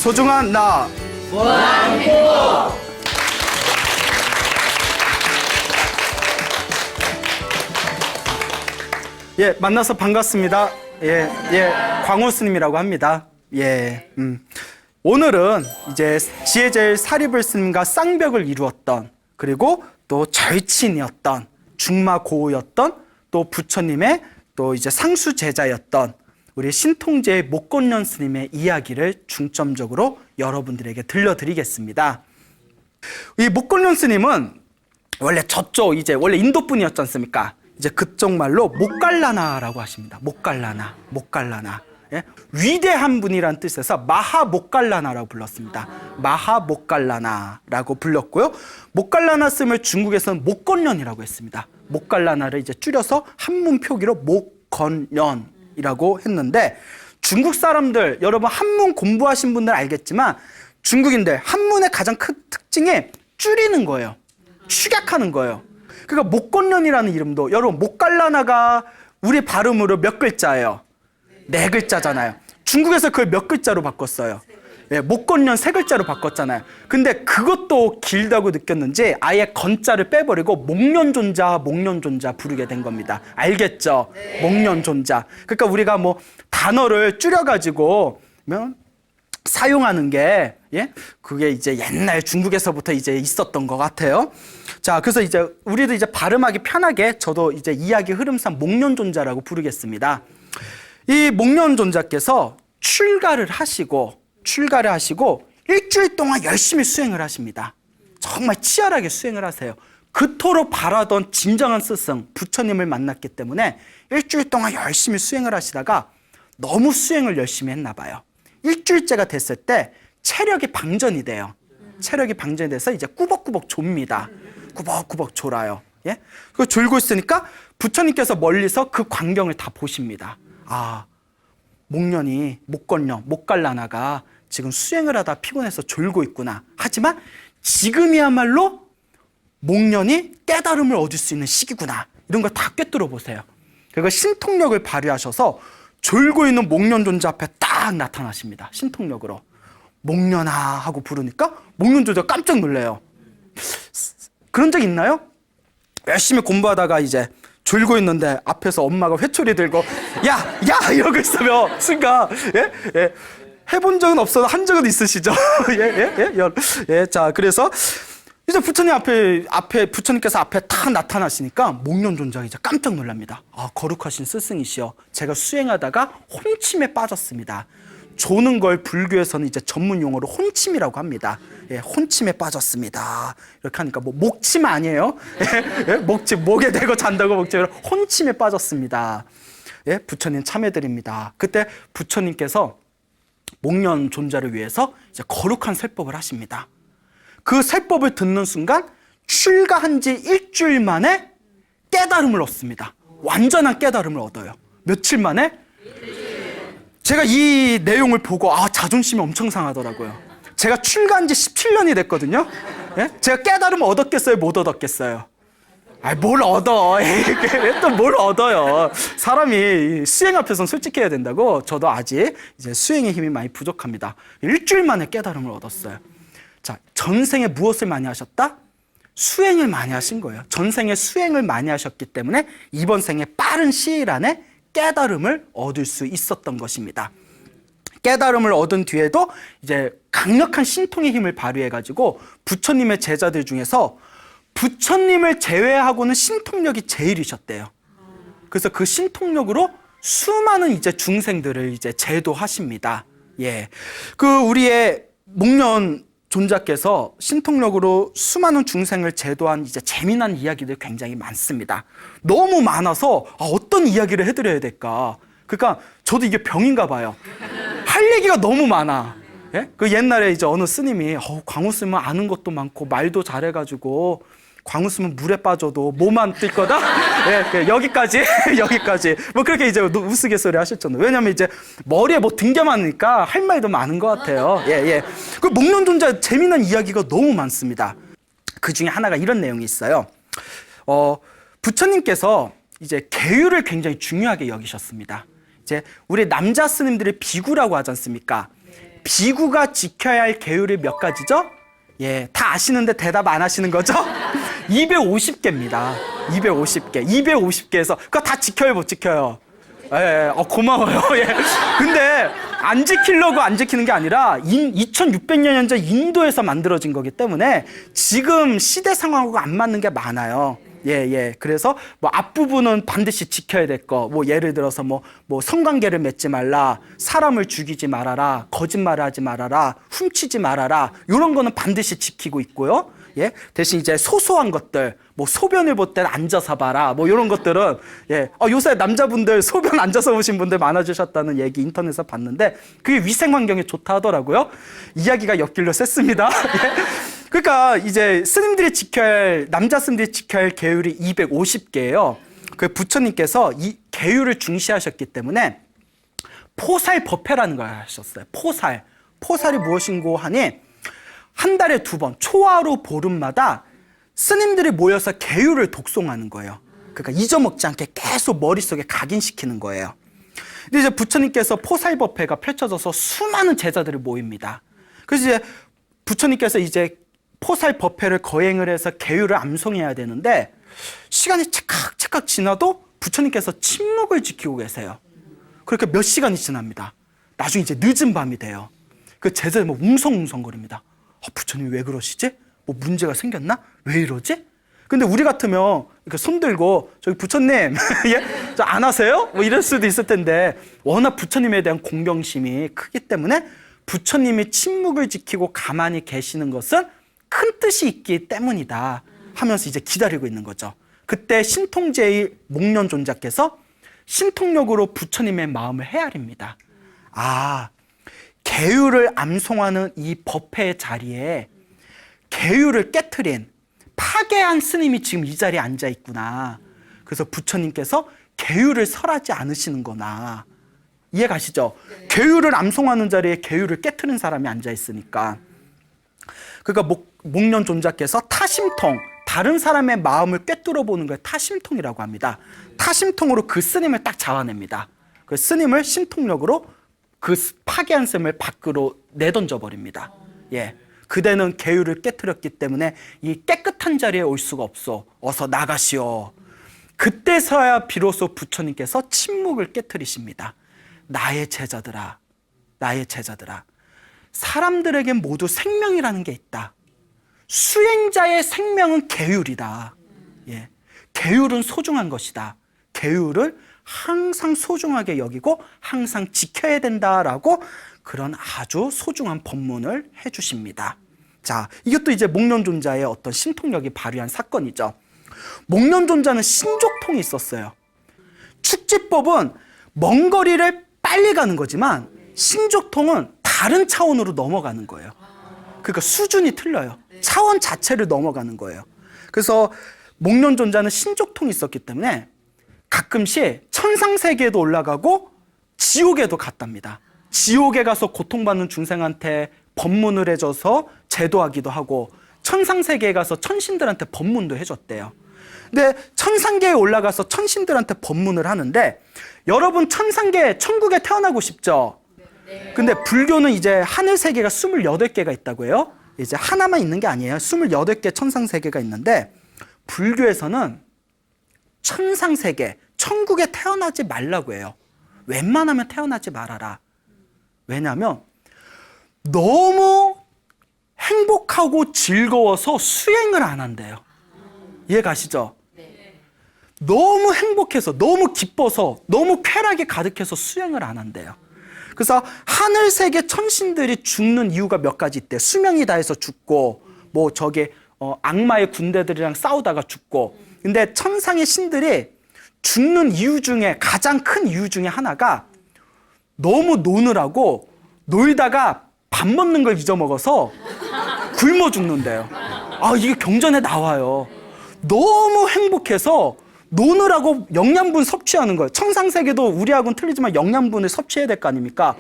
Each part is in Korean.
소중한 나 무한 행복. 예, 만나서 반갑습니다. 광호 스님이라고 합니다. 오늘은 이제 지혜제일 사리불 스님과 쌍벽을 이루었던, 그리고 또 절친이었던, 중마고우였던, 또 부처님의 또 이제 상수 제자였던 우리 신통제의 목건련 스님의 이야기를 중점적으로 여러분들에게 들려드리겠습니다. 이 목건련 스님은 원래 저쪽 이제 원래 인도 분이었지 않습니까? 이제 그쪽 말로 목갈라나라고 하십니다. 목갈라나. 예? 위대한 분이란 뜻에서 마하목갈라나라고 불렀습니다. 마하목갈라나라고 불렀고요. 목갈라나 스님을 중국에서는 목건련이라고 했습니다. 목갈라나를 이제 줄여서 한문 표기로 목건련이라고 했는데, 중국 사람들, 여러분 한문 공부하신 분들 알겠지만 중국인들 한문의 가장 큰 특징이 줄이는 거예요. 축약하는 거예요. 그러니까 목건련이라는 이름도, 여러분 목갈라나가 우리 발음으로 몇 글자예요? 4글자잖아요. 중국에서 그걸 몇 글자로 바꿨어요? 예, 목건련 3글자로 바꿨잖아요. 근데 그것도 길다고 느꼈는지 아예 건자를 빼버리고 목련존자 부르게 된 겁니다. 알겠죠? 네. 목련존자. 그러니까 우리가 뭐 단어를 줄여가지고 사용하는 게, 예? 그게 이제 옛날 중국에서부터 이제 있었던 것 같아요. 자, 그래서 이제 우리도 이제 발음하기 편하게 저도 이제 이야기 흐름상 목련존자라고 부르겠습니다. 이 목련존자께서 출가를 하시고 일주일 동안 열심히 수행을 하십니다. 정말 치열하게 수행을 하세요. 그토록 바라던 진정한 스승 부처님을 만났기 때문에 일주일 동안 열심히 수행을 하시다가 너무 수행을 열심히 했나 봐요. 일주일째가 됐을 때 체력이 방전이 돼요. 체력이 방전이 돼서 이제 꾸벅꾸벅 졸입니다. 꾸벅꾸벅 졸아요. 예? 그 졸고 있으니까 부처님께서 멀리서 그 광경을 다 보십니다. 아, 목갈라나가 지금 수행을 하다 피곤해서 졸고 있구나. 하지만 지금이야말로 목련이 깨달음을 얻을 수 있는 시기구나. 이런 걸 다 꿰뚫어 보세요. 그리고 신통력을 발휘하셔서 졸고 있는 목련존자 앞에 딱 나타나십니다. 신통력으로. 목련아 하고 부르니까 목련존자가 깜짝 놀래요. 그런 적 있나요? 열심히 공부하다가 이제 졸고 있는데 앞에서 엄마가 회초리 들고 야 이러고 있으면 순간 해본 적은 없어도 한 적은 있으시죠? 자, 그래서 이제 부처님 부처님께서 앞에 탁 나타나시니까 목련존자가 이제 깜짝 놀랍니다. 아, 거룩하신 스승이시여, 제가 수행하다가 혼침에 빠졌습니다. 조는 걸 불교에서는 이제 전문 용어로 혼침이라고 합니다. 예, 혼침에 빠졌습니다. 이렇게 하니까 뭐 목침 아니에요? 목침, 목에 대고 잔다고 목침으로 혼침에 빠졌습니다. 예, 부처님 참여드립니다. 그때 부처님께서 목련존자를 위해서 이제 거룩한 설법을 하십니다. 그 설법을 듣는 순간 출가한 지 일주일 만에 깨달음을 얻습니다. 완전한 깨달음을 얻어요. 며칠 만에? 제가 이 내용을 보고 자존심이 엄청 상하더라고요. 제가 출가한 지 17년이 됐거든요. 예? 제가 깨달음을 얻었겠어요? 못 얻었겠어요? 뭘 얻어. 또 뭘 얻어요. 사람이 수행 앞에서는 솔직해야 된다고. 저도 아직 이제 수행의 힘이 많이 부족합니다. 일주일 만에 깨달음을 얻었어요. 자, 전생에 무엇을 많이 하셨다? 수행을 많이 하신 거예요. 전생에 수행을 많이 하셨기 때문에 이번 생에 빠른 시일 안에 깨달음을 얻을 수 있었던 것입니다. 깨달음을 얻은 뒤에도 이제 강력한 신통의 힘을 발휘해가지고 부처님의 제자들 중에서 부처님을 제외하고는 신통력이 제일이셨대요. 그래서 그 신통력으로 수많은 이제 중생들을 이제 제도하십니다. 예. 우리의 목련존자께서 신통력으로 수많은 중생을 제도한 이제 재미난 이야기들 굉장히 많습니다. 너무 많아서 어떤 이야기를 해드려야 될까? 그러니까 저도 이게 병인가 봐요. 할 얘기가 너무 많아. 예? 옛날에 이제 어느 스님이 광호 스님은 아는 것도 많고 말도 잘해가지고 광우 쓰면 물에 빠져도 몸만 뛸 거다? 예, 여기까지. 뭐 그렇게 이제 우스갯소리 하셨잖아요. 왜냐면 이제 머리에 뭐 든 게 많으니까 할 말도 많은 것 같아요. 그 목련존자 재미난 이야기가 너무 많습니다. 그 중에 하나가 이런 내용이 있어요. 부처님께서 이제 계율을 굉장히 중요하게 여기셨습니다. 이제 우리 남자 스님들이 비구라고 하지 않습니까? 비구가 지켜야 할 계율이 몇 가지죠? 예, 다 아시는데 대답 안 하시는 거죠? 250개입니다. 250개. 250개에서 그거 다 지켜요, 못 지켜요? 예, 고마워요. 예. 근데 안 지키려고 안 지키는 게 아니라 2600년 현재 인도에서 만들어진 거기 때문에 지금 시대 상황하고 안 맞는 게 많아요. 예. 그래서 뭐 앞부분은 반드시 지켜야 될 거. 뭐 예를 들어서 뭐 성관계를 맺지 말라, 사람을 죽이지 말아라, 거짓말을 하지 말아라, 훔치지 말아라. 이런 거는 반드시 지키고 있고요. 예. 대신 이제 소소한 것들, 뭐 소변을 볼 때는 앉아서 봐라. 뭐 이런 것들은 예. 요새 남자분들 소변 앉아서 보신 분들 많아지셨다는 얘기 인터넷에서 봤는데 그게 위생 환경에 좋다 하더라고요. 이야기가 엿길로 셌습니다. 예. 그러니까 이제 스님들이 지켜야 할, 남자 스님들이 지켜야 할 계율이 250개예요. 그 부처님께서 이 계율을 중시하셨기 때문에 포살 법회라는 걸 하셨어요. 포살이 무엇인고 하니 한 달에 2번, 초하루 보름마다 스님들이 모여서 계율을 독송하는 거예요. 그러니까 잊어먹지 않게 계속 머릿속에 각인시키는 거예요. 근데 이제 부처님께서 포살 법회가 펼쳐져서 수많은 제자들이 모입니다. 그래서 이제 부처님께서 이제 포살 법회를 거행을 해서 계율을 암송해야 되는데 시간이 찰칵찰칵 지나도 부처님께서 침묵을 지키고 계세요. 그렇게 몇 시간이 지납니다. 나중에 이제 늦은 밤이 돼요. 그 제자들이 뭐 웅성웅성거립니다. 부처님 왜 그러시지? 뭐 문제가 생겼나? 왜 이러지? 근데 우리 같으면 이렇게 손 들고 저기 부처님 예? 저 안 하세요? 뭐 이럴 수도 있을 텐데 워낙 부처님에 대한 공경심이 크기 때문에 부처님이 침묵을 지키고 가만히 계시는 것은 큰 뜻이 있기 때문이다 하면서 이제 기다리고 있는 거죠. 그때 신통제의 목련존자께서 신통력으로 부처님의 마음을 헤아립니다. 계율을 암송하는 이 법회의 자리에 계율을 깨트린 파괴한 스님이 지금 이 자리에 앉아 있구나. 그래서 부처님께서 계율을 설하지 않으시는구나. 이해 가시죠? 네. 계율을 암송하는 자리에 계율을 깨트린 사람이 앉아 있으니까. 그러니까 목련존자께서 타심통, 다른 사람의 마음을 꿰뚫어 보는 걸 타심통이라고 합니다. 타심통으로 그 스님을 딱 잡아냅니다. 그 스님을 심통력으로 그 파괴한 스님을 밖으로 내던져 버립니다. 예. 그대는 계율을 깨트렸기 때문에 이 깨끗한 자리에 올 수가 없어. 어서 나가시오. 그때서야 비로소 부처님께서 침묵을 깨트리십니다. 나의 제자들아. 사람들에겐 모두 생명이라는 게 있다. 수행자의 생명은 계율이다. 예. 계율은 소중한 것이다. 계율을 항상 소중하게 여기고 항상 지켜야 된다라고 그런 아주 소중한 법문을 해주십니다. 자, 이것도 이제 목련존자의 어떤 신통력이 발휘한 사건이죠. 목련존자는 신족통이 있었어요. 축지법은 먼 거리를 빨리 가는 거지만 신족통은 다른 차원으로 넘어가는 거예요. 그러니까 수준이 틀려요. 차원 자체를 넘어가는 거예요. 그래서 목련존자는 신족통이 있었기 때문에 가끔씩 천상세계에도 올라가고 지옥에도 갔답니다. 지옥에 가서 고통받는 중생한테 법문을 해줘서 제도하기도 하고 천상세계에 가서 천신들한테 법문도 해줬대요. 근데 천상계에 올라가서 천신들한테 법문을 하는데 여러분 천상계 천국에 태어나고 싶죠? 근데 불교는 이제 하늘세계가 28개가 있다고 해요. 이제 하나만 있는 게 아니에요. 28개 천상세계가 있는데 불교에서는 천상세계, 천국에 태어나지 말라고 해요. 웬만하면 태어나지 말아라. 왜냐하면 너무 행복하고 즐거워서 수행을 안 한대요. 이해 가시죠? 너무 행복해서, 너무 기뻐서, 너무 쾌락이 가득해서 수행을 안 한대요. 그래서 하늘세계 천신들이 죽는 이유가 몇 가지 있대. 수명이 다해서 죽고, 뭐 저기 악마의 군대들이랑 싸우다가 죽고. 근데 천상의 신들이 죽는 이유 중에 가장 큰 이유 중에 하나가 너무 노느라고 놀다가 밥 먹는 걸 잊어먹어서 굶어 죽는데요. 이게 경전에 나와요. 너무 행복해서 노느라고 영양분 섭취하는 거예요. 천상세계도 우리하고는 틀리지만 영양분을 섭취해야 될 거 아닙니까?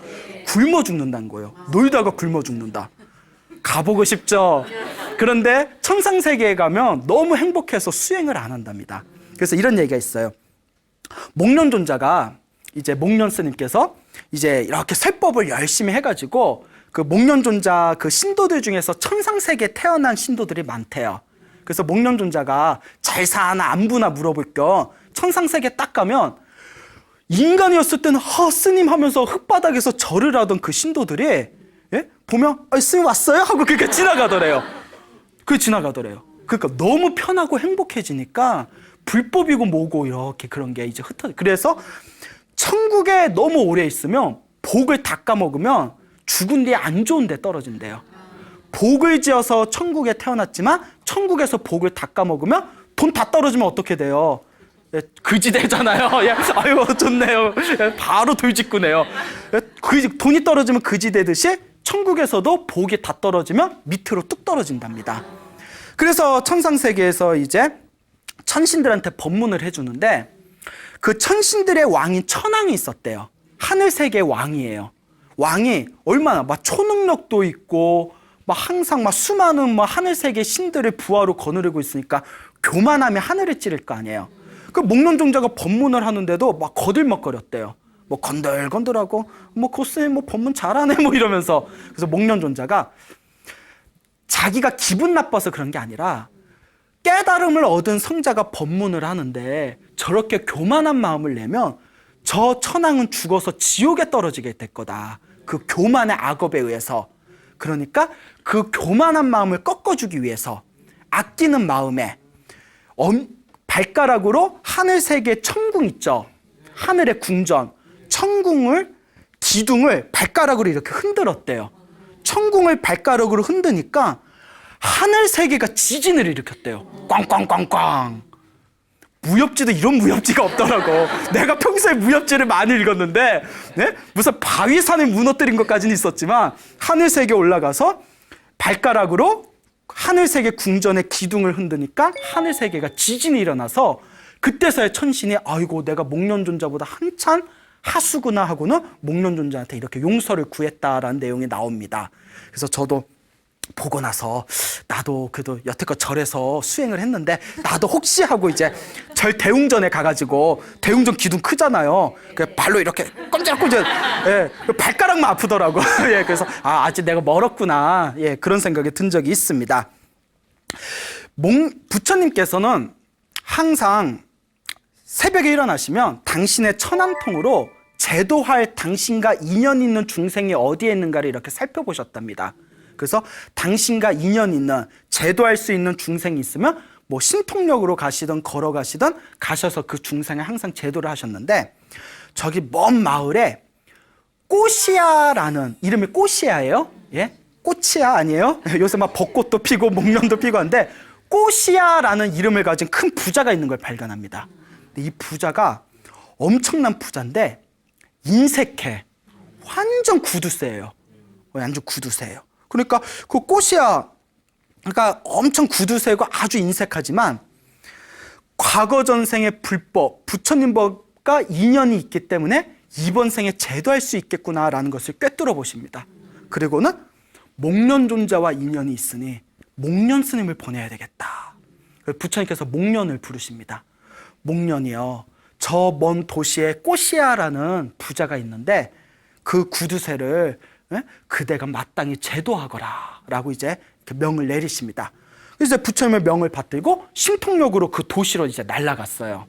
굶어 죽는다는 거예요. 놀다가 굶어 죽는다. 가보고 싶죠? 그런데 천상세계에 가면 너무 행복해서 수행을 안 한답니다. 그래서 이런 얘기가 있어요. 목련존자가 이제 목련 스님께서 이제 이렇게 세법을 열심히 해가지고 그 목련존자 그 신도들 중에서 천상세계에 태어난 신도들이 많대요. 그래서 목련존자가 잘 사나 안부나 물어볼 겸 천상세계 딱 가면 인간이었을 때는 스님 하면서 흙바닥에서 절을 하던 그 신도들이 보면 스님 왔어요? 하고 그렇게 지나가더래요. 지나가더래요. 그러니까 너무 편하고 행복해지니까 불법이고 뭐고 이렇게 그런 게 이제 그래서 천국에 너무 오래 있으면 복을 다 까먹으면 죽은 뒤에 안 좋은 데 떨어진대요. 복을 지어서 천국에 태어났지만 천국에서 복을 다 까먹으면 돈 다 떨어지면 어떻게 돼요? 그지 되잖아요. 아유 좋네요. 바로 돌직구네요. 돈이 떨어지면 그지 되듯이 천국에서도 복이 다 떨어지면 밑으로 뚝 떨어진답니다. 그래서 천상세계에서 이제 천신들한테 법문을 해주는데 그 천신들의 왕인 천왕이 있었대요. 하늘세계의 왕이에요. 왕이 얼마나 막 초능력도 있고 막 항상 막 수많은 막 하늘세계 신들을 부하로 거느리고 있으니까 교만하면 하늘을 찌를 거 아니에요. 그 목련종자가 법문을 하는데도 막 거들먹거렸대요. 뭐 건들건들하고 뭐 고스님 뭐 법문 잘하네 뭐 이러면서. 그래서 목련종자가 자기가 기분 나빠서 그런 게 아니라 깨달음을 얻은 성자가 법문을 하는데 저렇게 교만한 마음을 내면 저 천왕은 죽어서 지옥에 떨어지게 될 거다. 그 교만의 악업에 의해서. 그러니까 그 교만한 마음을 꺾어주기 위해서 아끼는 마음에 발가락으로 하늘세계 천궁 있죠. 하늘의 궁전. 천궁을 기둥을 발가락으로 이렇게 흔들었대요. 천궁을 발가락으로 흔드니까 하늘세계가 지진을 일으켰대요. 꽝꽝꽝꽝. 무협지도 이런 무협지가 없더라고. 내가 평소에 무협지를 많이 읽었는데 무슨 바위산을 무너뜨린 것까지는 있었지만 하늘세계 올라가서 발가락으로 하늘세계 궁전의 기둥을 흔드니까 하늘세계가 지진이 일어나서 그때서야 천신이 아이고 내가 목련존자보다 한참 하수구나 하고는 목련존자한테 이렇게 용서를 구했다라는 내용이 나옵니다. 그래서 저도 보고 나서 나도 그래도 여태껏 절에서 수행을 했는데 나도 혹시 하고 이제 절 대웅전에 가가지고 대웅전 기둥 크잖아요. 발로 이렇게 꼼지락꼼지락 발가락만 아프더라고. 그래서 아직 내가 멀었구나. 그런 생각이 든 적이 있습니다. 부처님께서는 항상 새벽에 일어나시면 당신의 천안통으로 제도할 당신과 인연 있는 중생이 어디에 있는가를 이렇게 살펴보셨답니다. 그래서 당신과 인연 있는 제도할 수 있는 중생이 있으면 뭐 신통력으로 가시든 걸어가시든 가셔서 그 중생을 항상 제도를 하셨는데 저기 먼 마을에 꽃이야라는 이름이 꽃이야예요. 꽃이야 아니에요? 요새 막 벚꽃도 피고 목련도 피고 하는데 꽃이야라는 이름을 가진 큰 부자가 있는 걸 발견합니다. 근데 이 부자가 엄청난 부자인데 인색해. 완전 구두쇠예요. 완전 구두쇠예요. 그러니까 그 꽃이야, 그러니까 엄청 구두쇠고 아주 인색하지만 과거 전생의 불법, 부처님과 인연이 있기 때문에 이번 생에 제도할 수 있겠구나라는 것을 꿰뚫어 보십니다. 그리고는 목련존자와 인연이 있으니 목련 스님을 보내야 되겠다. 부처님께서 목련을 부르십니다. 목련이요, 저 먼 도시에 꽃이야라는 부자가 있는데 그 구두쇠를 그대가 마땅히 제도하거라 라고 이제 명을 내리십니다. 그래서 부처님의 명을 받들고 신통력으로 그 도시로 이제 날아갔어요.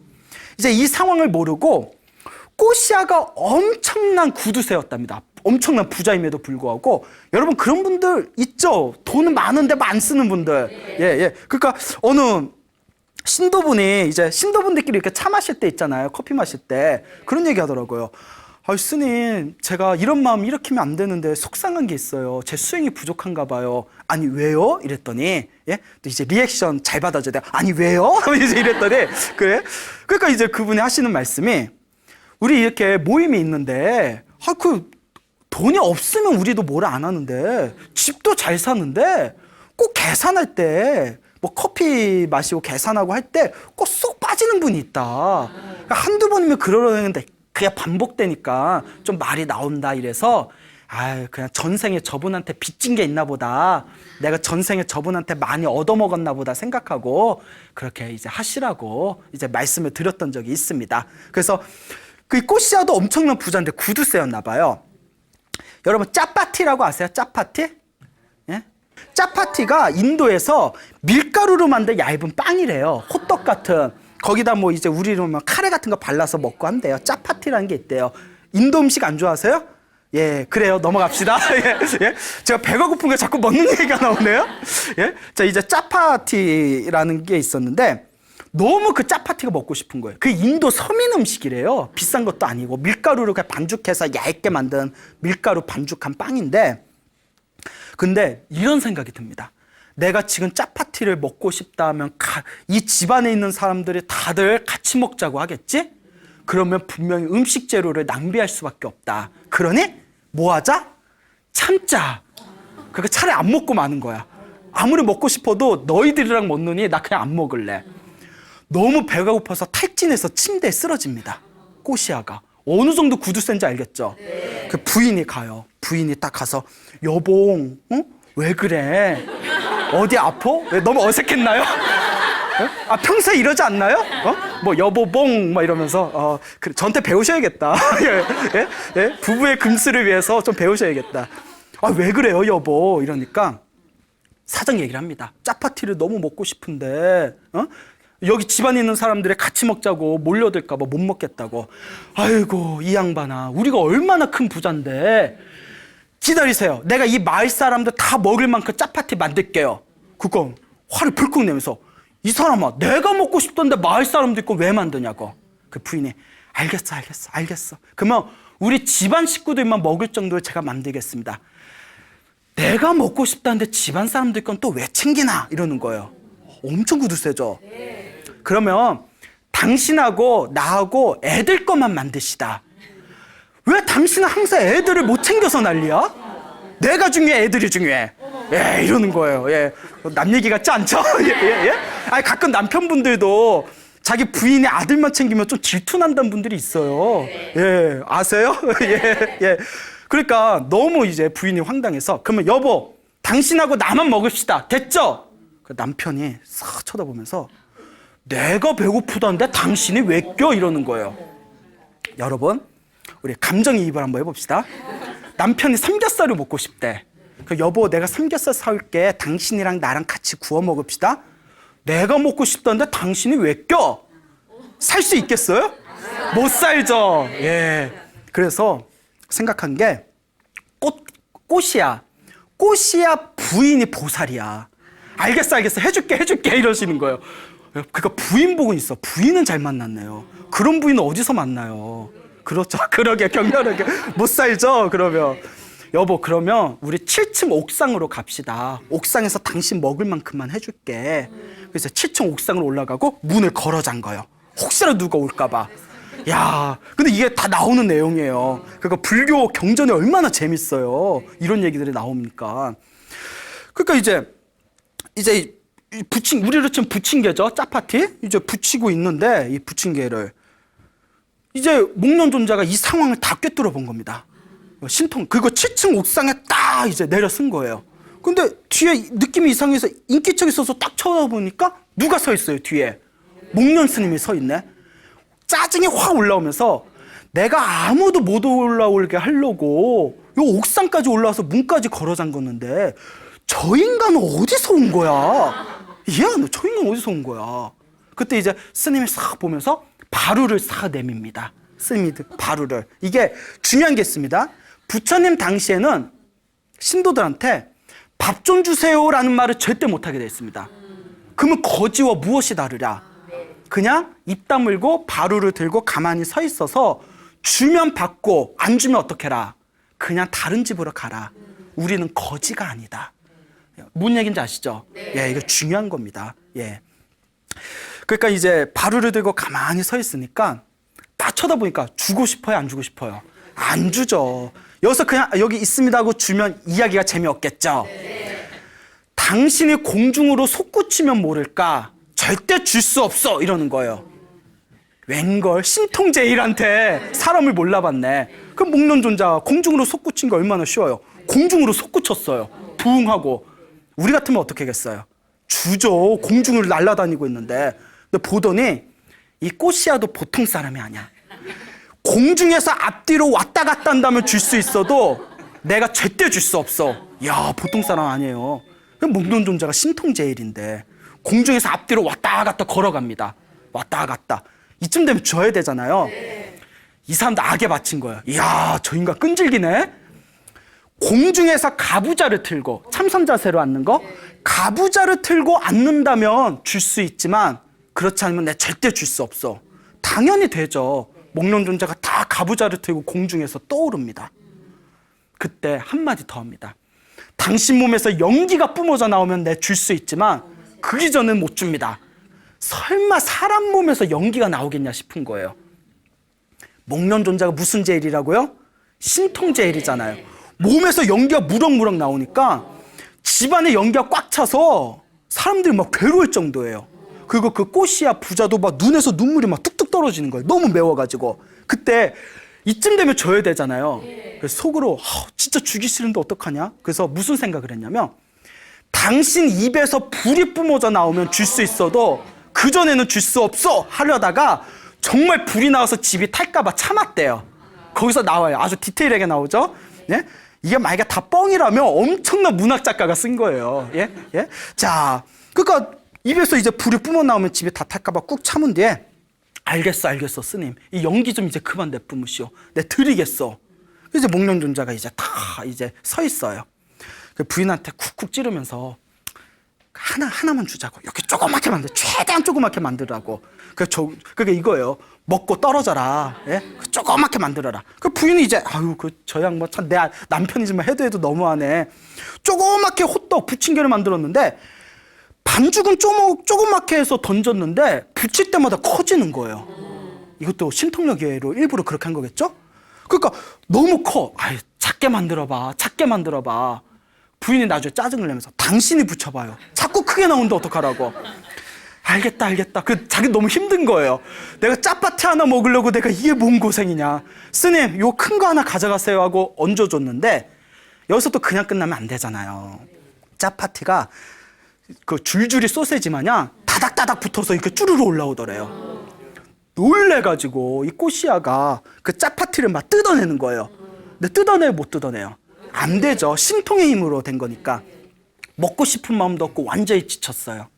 이제 이 상황을 모르고 꽃이야가 엄청난 구두쇠였답니다. 엄청난 부자임에도 불구하고 여러분 그런 분들 있죠? 돈은 많은데 안 쓰는 분들. 그러니까 어느 신도분이 이제 신도분들끼리 이렇게 차 마실 때 있잖아요. 커피 마실 때 그런 얘기 하더라고요. 스님, 제가 이런 마음 일으키면 안 되는데 속상한 게 있어요. 제 수행이 부족한가 봐요. 아니, 왜요? 이랬더니, 또 이제 리액션 잘 받아줘야 돼요. 아니, 왜요? 이제 이랬더니, 그래? 그러니까 이제 그분이 하시는 말씀이, 우리 이렇게 모임이 있는데, 돈이 없으면 우리도 뭐라 안 하는데, 집도 잘 사는데, 꼭 계산할 때, 뭐 커피 마시고 계산하고 할 때 꼭 쏙 빠지는 분이 있다. 그러니까 한두 번이면 그러는데, 그게 반복되니까 좀 말이 나온다 이래서 그냥 전생에 저분한테 빚진 게 있나 보다. 내가 전생에 저분한테 많이 얻어먹었나 보다 생각하고 그렇게 이제 하시라고 이제 말씀을 드렸던 적이 있습니다. 그래서 그 꽃이야도 엄청난 부자인데 구두쇠였나 봐요. 여러분 짜파티라고 아세요? 짜파티? 예? 짜파티가 인도에서 밀가루로 만든 얇은 빵이래요. 호떡 같은. 거기다 뭐 이제 우리로 막 카레 같은 거 발라서 먹고 한대요. 짜파티라는 게 있대요. 인도 음식 안 좋아하세요? 예, 그래요. 넘어갑시다. 예, 예. 제가 배가 고픈 게 자꾸 먹는 얘기가 나오네요. 예. 자, 이제 짜파티라는 게 있었는데 너무 그 짜파티가 먹고 싶은 거예요. 그 인도 서민 음식이래요. 비싼 것도 아니고 밀가루로 그냥 반죽해서 얇게 만든 밀가루 반죽한 빵인데 근데 이런 생각이 듭니다. 내가 지금 짜파티를 먹고 싶다 하면 이 집안에 있는 사람들이 다들 같이 먹자고 하겠지? 그러면 분명히 음식 재료를 낭비할 수밖에 없다. 그러니 뭐 하자? 참자. 그러니까 차라리 안 먹고 마는 거야. 아무리 먹고 싶어도 너희들이랑 먹느니 나 그냥 안 먹을래. 너무 배가 고파서 탈진해서 침대에 쓰러집니다. 꼬시아가. 어느 정도 구두쇠인지 알겠죠? 네. 그 부인이 가요. 부인이 딱 가서 여봉, 어? 왜 그래? 어디 아파? 왜 너무 어색했나요? 아, 평소에 이러지 않나요? 뭐 여보봉 막 이러면서 그래, 저한테 배우셔야겠다. 예, 예? 예? 부부의 금슬을 위해서 좀 배우셔야겠다. 아, 왜 그래요, 여보? 이러니까 사정 얘기를 합니다. 짜파티를 너무 먹고 싶은데 여기 집안에 있는 사람들이 같이 먹자고 몰려들까 봐 못 먹겠다고. 아이고, 이 양반아, 우리가 얼마나 큰 부자인데. 기다리세요. 내가 이 마을 사람들 다 먹을 만큼 짜파티 만들게요. 그거 화를 불끈 내면서 이 사람아, 내가 먹고 싶던데 마을 사람들 거 왜 만드냐고. 그 부인이 알겠어. 그러면 우리 집안 식구들만 먹을 정도로 제가 만들겠습니다. 내가 먹고 싶다는데 집안 사람들 건 또 왜 챙기나 이러는 거예요. 엄청 구두쇠죠. 그러면 당신하고 나하고 애들 것만 만드시다. 왜 당신은 항상 애들을 못 챙겨서 난리야? 내가 중요해, 애들이 중요해. 예, 이러는 거예요. 예. 남 얘기 같지 않죠? 예. 아니, 가끔 남편분들도 자기 부인이 아들만 챙기면 좀 질투난다는 분들이 있어요. 예, 아세요? 예. 그러니까 너무 이제 부인이 황당해서 그러면 여보, 당신하고 나만 먹읍시다. 됐죠? 그 남편이 싹 쳐다보면서 내가 배고프다는데 당신이 왜 껴? 이러는 거예요. 여러분, 우리 감정이입을 한번 해봅시다. 남편이 삼겹살을 먹고 싶대. 그 여보, 내가 삼겹살 사올게. 당신이랑 나랑 같이 구워 먹읍시다. 내가 먹고 싶다는데 당신이 왜 껴? 살 수 있겠어요? 못 살죠. 예. 그래서 생각한 게 꽃이야 부인이 보살이야. 알겠어 해줄게 이러시는 거예요. 그러니까 부인 복은 있어. 부인은 잘 만났네요. 그런 부인은 어디서 만나요? 그렇죠. 그러게 격렬하게 못 살죠. 그러면 여보, 그러면 우리 7층 옥상으로 갑시다. 옥상에서 당신 먹을 만큼만 해줄게. 그래서 7층 옥상으로 올라가고 문을 걸어 잠가요. 혹시라도 누가 올까 봐. 야, 근데 이게 다 나오는 내용이에요. 그러니까 불교 경전이 얼마나 재밌어요. 이런 얘기들이 나오니까. 그러니까 이제 우리로 치면 부침개죠. 짜파티. 이제 부치고 있는데 이 부침개를 이제 목련존자가 이 상황을 다 꿰뚫어 본 겁니다. 그거 7층 옥상에 딱 이제 내려 쓴 거예요. 근데 뒤에 느낌이 이상해서 인기척이 있어서 딱 쳐다보니까 누가 서 있어요, 뒤에. 목련 스님이 서 있네. 짜증이 확 올라오면서 내가 아무도 못 올라오게 하려고 요 옥상까지 올라와서 문까지 걸어 잠궜는데 저 인간은 어디서 온 거야? 이해하노? 저 인간은 어디서 온 거야? 그때 이제 스님이 싹 보면서 바루를 싹 내밉니다. 스님이 바루를. 이게 중요한 게 있습니다. 부처님 당시에는 신도들한테 밥 좀 주세요라는 말을 절대 못하게 돼 있습니다. 그러면 거지와 무엇이 다르냐? 그냥 입 다물고 바루를 들고 가만히 서 있어서 주면 받고 안 주면 어떡해라? 그냥 다른 집으로 가라. 우리는 거지가 아니다. 뭔 얘기인지 아시죠? 예, 이거 중요한 겁니다. 예. 그러니까 이제 바루를 들고 가만히 서 있으니까 딱 쳐다보니까 주고 싶어요, 안 주고 싶어요? 안 주죠. 여기서 그냥 여기 있습니다 하고 주면 이야기가 재미없겠죠. 당신이 공중으로 솟구치면 모를까? 절대 줄 수 없어 이러는 거예요. 웬걸 신통제일한테 사람을 몰라봤네. 그럼 목련존자 공중으로 솟구친 거 얼마나 쉬워요. 공중으로 솟구쳤어요. 부응하고. 우리 같으면 어떻게 하겠어요? 주죠. 공중을 날아다니고 있는데. 근데 보더니 이 꼬시아도 보통 사람이 아니야. 공중에서 앞뒤로 왔다 갔다 한다면 줄 수 있어도 내가 절대 줄 수 없어. 야, 보통 사람 아니에요. 목련 존자가 신통제일인데 공중에서 앞뒤로 왔다 갔다 걸어갑니다. 왔다 갔다. 이쯤 되면 줘야 되잖아요. 이 사람도 악에 바친 거예요. 이야, 저 인간 끈질기네. 공중에서 가부좌를 틀고, 참선 자세로 앉는 거, 가부좌를 틀고 앉는다면 줄 수 있지만 그렇지 않으면 내가 절대 줄 수 없어. 당연히 되죠. 목련 존자가 다 가부좌를 틀고 공중에서 떠오릅니다. 그때 한마디 더 합니다. 당신 몸에서 연기가 뿜어져 나오면 내 줄 수 있지만 그 이전은 못 줍니다. 설마 사람 몸에서 연기가 나오겠냐 싶은 거예요. 목련 존자가 무슨 제일이라고요? 신통제일이잖아요. 몸에서 연기가 무럭무럭 나오니까 집안에 연기가 꽉 차서 사람들이 막 괴로울 정도예요. 그리고 그 꼬시야 부자도 막 눈에서 눈물이 막 뚝뚝 떨어지는 거예요. 너무 매워가지고. 그때 이쯤 되면 줘야 되잖아요. 그래서 속으로 진짜 주기 싫은데 어떡하냐? 그래서 무슨 생각을 했냐면 당신 입에서 불이 뿜어져 나오면 줄 수 있어도 그전에는 줄 수 없어 하려다가 정말 불이 나와서 집이 탈까 봐 참았대요. 거기서 나와요. 아주 디테일하게 나오죠. 예? 이게 만약에 다 뻥이라면 엄청난 문학 작가가 쓴 거예요. 예? 예? 자, 그러니까 입에서 이제 불이 뿜어 나오면 집이 다 탈까 봐 꾹 참은 뒤에 알겠어 스님. 이 연기 좀 이제 그만 내뿜으시오. 내 드리겠어. 이제 목련 존자가 이제 다 이제 서 있어요. 그 부인한테 쿡쿡 찌르면서 하나만 주자고. 이렇게 조그맣게 만들, 최대한 조그맣게 만들라고. 그게 이거예요. 먹고 떨어져라. 예? 조그맣게 만들어라. 그 부인이 이제 저 양반 참 내 남편이지만 해도 너무하네. 조그맣게 호떡 부침개를 만들었는데 반죽은 조그맣게 해서 던졌는데 붙일 때마다 커지는 거예요. 이것도 신통력예로 일부러 그렇게 한 거겠죠? 그러니까 너무 커. 작게 만들어봐. 부인이 나중에 짜증을 내면서 당신이 붙여봐요. 자꾸 크게 나오는데 어떡하라고. 알겠다. 자기 너무 힘든 거예요. 내가 짜파티 하나 먹으려고 내가 이게 뭔 고생이냐. 스님, 요 큰 거 하나 가져가세요 하고 얹어줬는데 여기서 또 그냥 끝나면 안 되잖아요. 짜파티가 그 줄줄이 소세지 마냥 다닥다닥 붙어서 이렇게 쭈르르 올라오더래요. 놀래가지고 이 꼬시아가 그 짜파티를 막 뜯어내는 거예요. 근데 뜯어내요, 못 뜯어내요? 안 되죠. 신통의 힘으로 된 거니까. 먹고 싶은 마음도 없고 완전히 지쳤어요.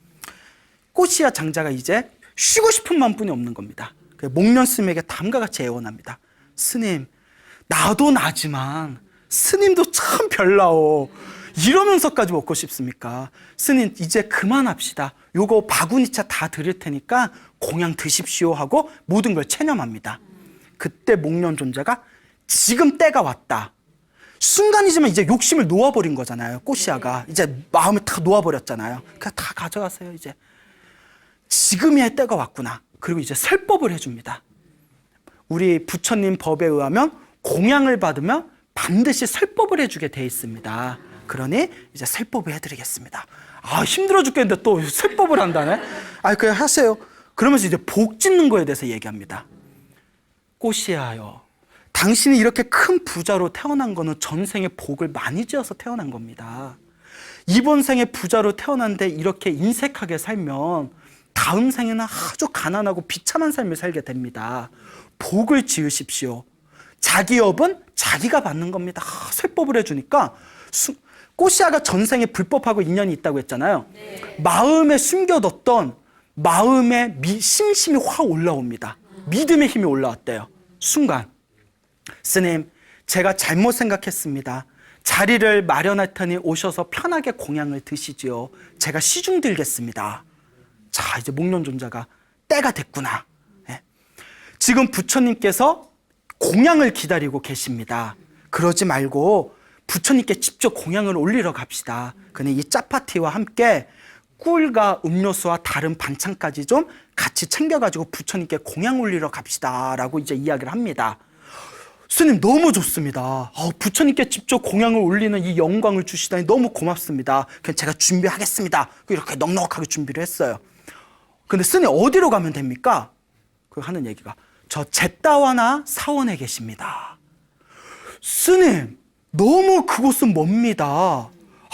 꼬시아 장자가 이제 쉬고 싶은 마음뿐이 없는 겁니다. 목련 스님에게 다음과 같이 애원합니다. 스님, 나도 나지만 스님도 참 별나오. 이러면서까지 먹고 싶습니까? 스님, 이제 그만합시다. 요거 바구니차 다 드릴 테니까 공양 드십시오 하고 모든 걸 체념합니다. 그때 목련 존자가 지금 때가 왔다. 순간이지만 이제 욕심을 놓아버린 거잖아요. 꼬시아가 이제 마음을 다 놓아버렸잖아요. 그냥 다 가져가세요. 이제 지금이야 때가 왔구나. 그리고 이제 설법을 해줍니다. 우리 부처님 법에 의하면 공양을 받으면 반드시 설법을 해주게 돼 있습니다. 그러니 이제 설법을 해드리겠습니다. 힘들어 죽겠는데 또 설법을 한다네. 그냥 하세요. 그러면서 이제 복 짓는 거에 대해서 얘기합니다. 꼬시아요, 당신이 이렇게 큰 부자로 태어난 거는 전생에 복을 많이 지어서 태어난 겁니다. 이번 생에 부자로 태어났는데 이렇게 인색하게 살면 다음 생에는 아주 가난하고 비참한 삶을 살게 됩니다. 복을 지으십시오. 자기 업은 자기가 받는 겁니다. 설법을 해주니까 꼬시아가 전생에 불법하고 인연이 있다고 했잖아요. 마음에 숨겨뒀던 마음의 심심이 확 올라옵니다. 믿음의 힘이 올라왔대요. 순간, 스님, 제가 잘못 생각했습니다. 자리를 마련할 테니 오셔서 편하게 공양을 드시지요. 제가 시중 들겠습니다. 자, 이제 목련 존자가 때가 됐구나. 예. 지금 부처님께서 공양을 기다리고 계십니다. 그러지 말고 부처님께 직접 공양을 올리러 갑시다. 그는 이 짜파티와 함께 꿀과 음료수와 다른 반찬까지 좀 같이 챙겨가지고 부처님께 공양 올리러 갑시다 라고 이제 이야기를 합니다. 스님, 너무 좋습니다. 부처님께 직접 공양을 올리는 이 영광을 주시다니 너무 고맙습니다. 그냥 제가 준비하겠습니다. 이렇게 넉넉하게 준비를 했어요. 근데 스님, 어디로 가면 됩니까? 그 하는 얘기가, 저 잿다와나 사원에 계십니다. 스님, 너무 그곳은 멉니다.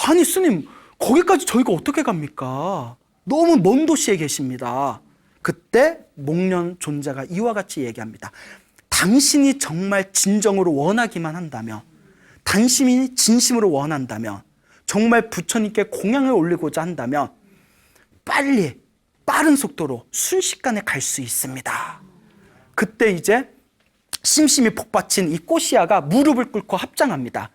아니 스님, 거기까지 저희가 어떻게 갑니까? 너무 먼 도시에 계십니다. 그때 목련 존자가 이와 같이 얘기합니다. 당신이 정말 진정으로 원하기만 한다면, 당신이 진심으로 원한다면, 정말 부처님께 공양을 올리고자 한다면 빨리 빠른 속도로 순식간에 갈 수 있습니다. 그때 이제 심심이 복받친 이 꼬시아가 무릎을 꿇고 합장합니다.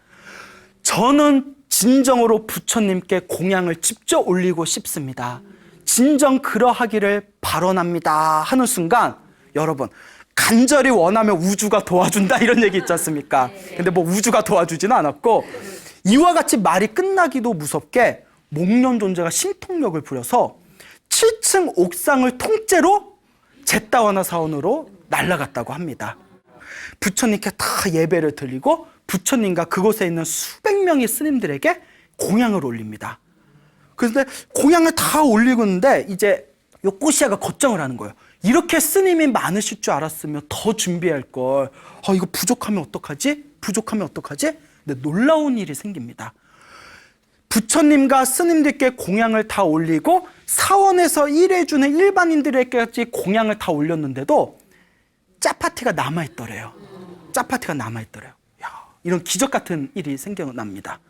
저는 진정으로 부처님께 공양을 직접 올리고 싶습니다. 진정 그러하기를 발언합니다 하는 순간, 여러분, 간절히 원하면 우주가 도와준다 이런 얘기 있지 않습니까? 근데 뭐 우주가 도와주지는 않았고, 이와 같이 말이 끝나기도 무섭게 목련 존재가 신통력을 부려서 7층 옥상을 통째로 제따와나 사원으로 날아갔다고 합니다. 부처님께 다 예배를 드리고 부처님과 그곳에 있는 수백 명의 스님들에게 공양을 올립니다. 그런데 공양을 다 올리고 있는데 이제 요 꼬시아가 걱정을 하는 거예요. 이렇게 스님이 많으실 줄 알았으면 더 준비할 걸. 이거 부족하면 어떡하지? 부족하면 어떡하지? 근데 놀라운 일이 생깁니다. 부처님과 스님들께 공양을 다 올리고 사원에서 일해주는 일반인들에게까지 공양을 다 올렸는데도 짜파티가 남아있더래요. 짜파티가 남아있더래요. 이런 기적 같은 일이 생겨납니다.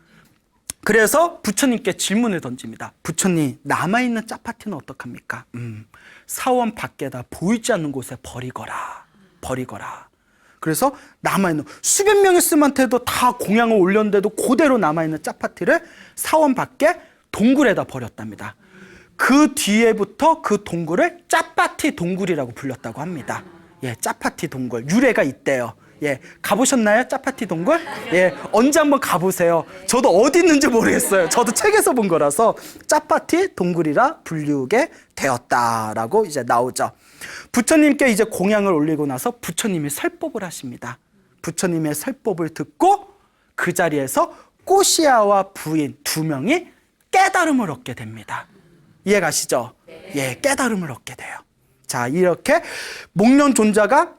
그래서 부처님께 질문을 던집니다. 부처님, 남아있는 짜파티는 어떡합니까? 사원 밖에다 보이지 않는 곳에 버리거라. 버리거라. 그래서 남아있는 수백 명의 스님한테도 다 공양을 올렸는데도 그대로 남아있는 짜파티를 사원 밖에 동굴에다 버렸답니다. 그 뒤에부터 그 동굴을 짜파티 동굴이라고 불렸다고 합니다. 예, 짜파티 동굴. 유래가 있대요. 예, 가보셨나요? 짜파티 동굴? 예, 언제 한번 가보세요. 저도 어디 있는지 모르겠어요. 저도 책에서 본 거라서 짜파티 동굴이라 불리우게 되었다라고 이제 나오죠. 부처님께 이제 공양을 올리고 나서 부처님이 설법을 하십니다. 부처님의 설법을 듣고 그 자리에서 꼬시아와 부인 두 명이 깨달음을 얻게 됩니다. 이해가시죠? 예, 깨달음을 얻게 돼요. 자, 이렇게 목련 존자가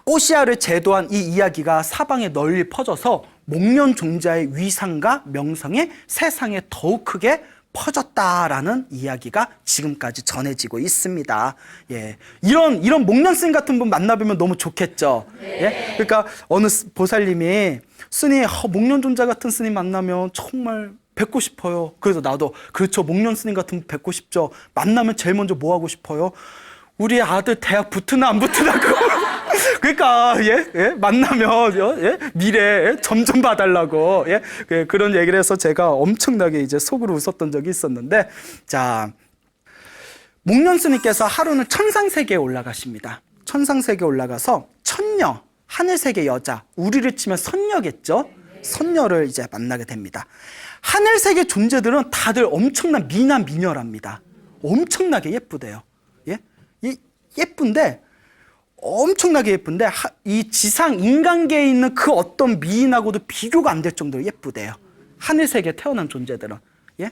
꼬시아를 제도한 이 이야기가 사방에 널리 퍼져서 목련 존자의 위상과 명성이 세상에 더욱 크게 퍼졌다라는 이야기가 지금까지 전해지고 있습니다. 예, 이런 목련 스님 같은 분 만나보면 너무 좋겠죠. 예, 그러니까 어느 보살님이 스님, 목련 존자 같은 스님 만나면 정말 뵙고 싶어요. 그래서 나도 그렇죠, 목련 스님 같은 분 뵙고 싶죠. 만나면 제일 먼저 뭐 하고 싶어요? 우리 아들 대학 붙으나 안 붙으나 그러니까 만나면 미래 점점 봐달라고 그런 얘기를 해서 제가 엄청나게 이제 속으로 웃었던 적이 있었는데, 자, 목련 스님께서 하루는 천상세계에 올라가십니다. 천상세계에 올라가서 천녀, 하늘세계 여자, 우리를 치면 선녀겠죠. 선녀를 이제 만나게 됩니다. 하늘세계 존재들은 다들 엄청난 미남 미녀랍니다. 엄청나게 예쁘대요. 예쁜데 엄청나게 예쁜데 이 지상 인간계에 있는 그 어떤 미인하고도 비교가 안 될 정도로 예쁘대요. 하늘세계에 태어난 존재들은. 예?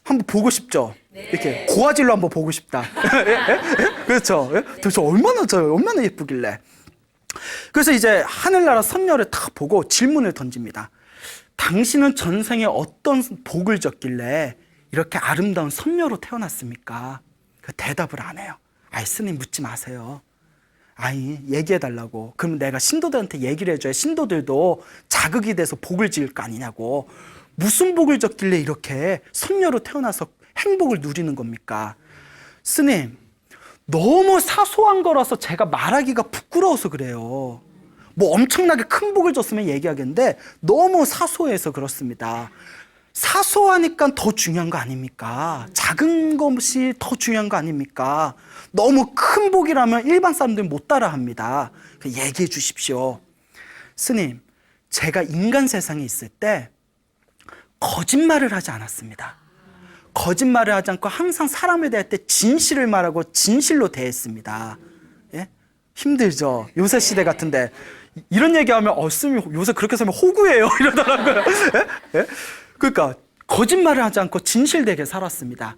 한번 보고 싶죠? 이렇게 고화질로 한번 보고 싶다. 그렇죠? 도대체 얼마나 예쁘길래. 그래서 이제 하늘나라 선녀를 딱 보고 질문을 던집니다. 당신은 전생에 어떤 복을 졌길래 이렇게 아름다운 선녀로 태어났습니까? 그 대답을 안 해요. 스님 묻지 마세요. 얘기해달라고. 그럼 내가 신도들한테 얘기를 해줘야 신도들도 자극이 돼서 복을 지을 거 아니냐고. 무슨 복을 졌길래 이렇게 선녀로 태어나서 행복을 누리는 겁니까? 스님, 너무 사소한 거라서 제가 말하기가 부끄러워서 그래요. 뭐 엄청나게 큰 복을 졌으면 얘기하겠는데 너무 사소해서 그렇습니다. 사소하니까 더 중요한 거 아닙니까? 작은 것이 더 중요한 거 아닙니까? 너무 큰 복이라면 일반 사람들은 못 따라합니다. 얘기해 주십시오. 스님, 제가 인간 세상에 있을 때 거짓말을 하지 않았습니다. 거짓말을 하지 않고 항상 사람에 대할 때 진실을 말하고 진실로 대했습니다. 예? 힘들죠? 요새 시대 같은데 이런 얘기하면 스님 요새 그렇게 살면 호구예요 이러더라고요. 예? 예? 그러니까 거짓말을 하지 않고 진실되게 살았습니다.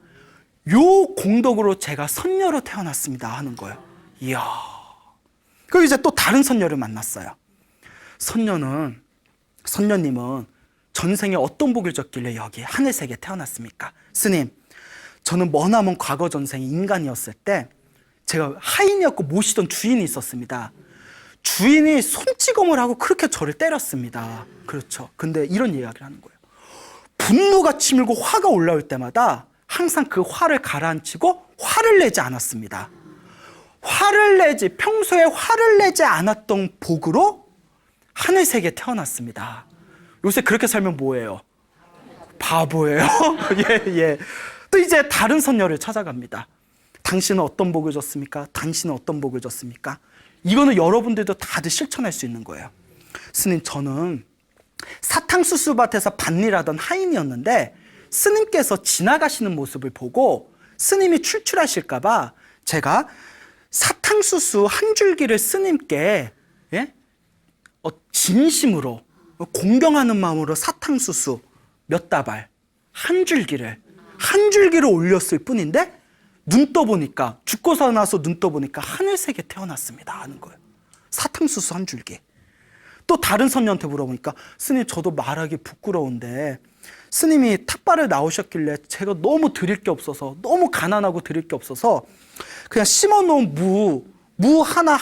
요 공덕으로 제가 선녀로 태어났습니다 하는 거예요. 이야. 그리고 이제 또 다른 선녀를 만났어요. 선녀님은 전생에 어떤 복을 졌길래 여기 하늘세계에 태어났습니까? 스님, 저는 머나먼 과거 전생에 인간이었을 때 제가 하인이었고 모시던 주인이 있었습니다. 주인이 손찌검을 하고 그렇게 저를 때렸습니다. 그렇죠. 근데 이런 이야기를 하는 거예요. 분노가 치밀고 화가 올라올 때마다 항상 그 화를 가라앉히고 화를 내지 않았습니다. 평소에 화를 내지 않았던 복으로 하늘색에 태어났습니다. 요새 그렇게 살면 뭐예요? 바보예요. 예. 또 이제 다른 선녀를 찾아갑니다. 당신은 어떤 복을 줬습니까? 당신은 어떤 복을 줬습니까? 이거는 여러분들도 다들 실천할 수 있는 거예요. 스님, 저는 사탕수수밭에서 밭일하던 하인이었는데 스님께서 지나가시는 모습을 보고 스님이 출출하실까 봐 제가 사탕수수 한 줄기를 스님께 진심으로 공경하는 마음으로 사탕수수 몇 다발 한 줄기를 올렸을 뿐인데 눈 떠보니까 죽고 나서 눈 떠보니까 하늘색에 태어났습니다 하는 거예요. 사탕수수 한 줄기. 또 다른 선녀한테 물어보니까 스님, 저도 말하기 부끄러운데 스님이 탁발을 나오셨길래 제가 너무 드릴 게 없어서, 너무 가난하고 드릴 게 없어서 그냥 심어놓은 무 하나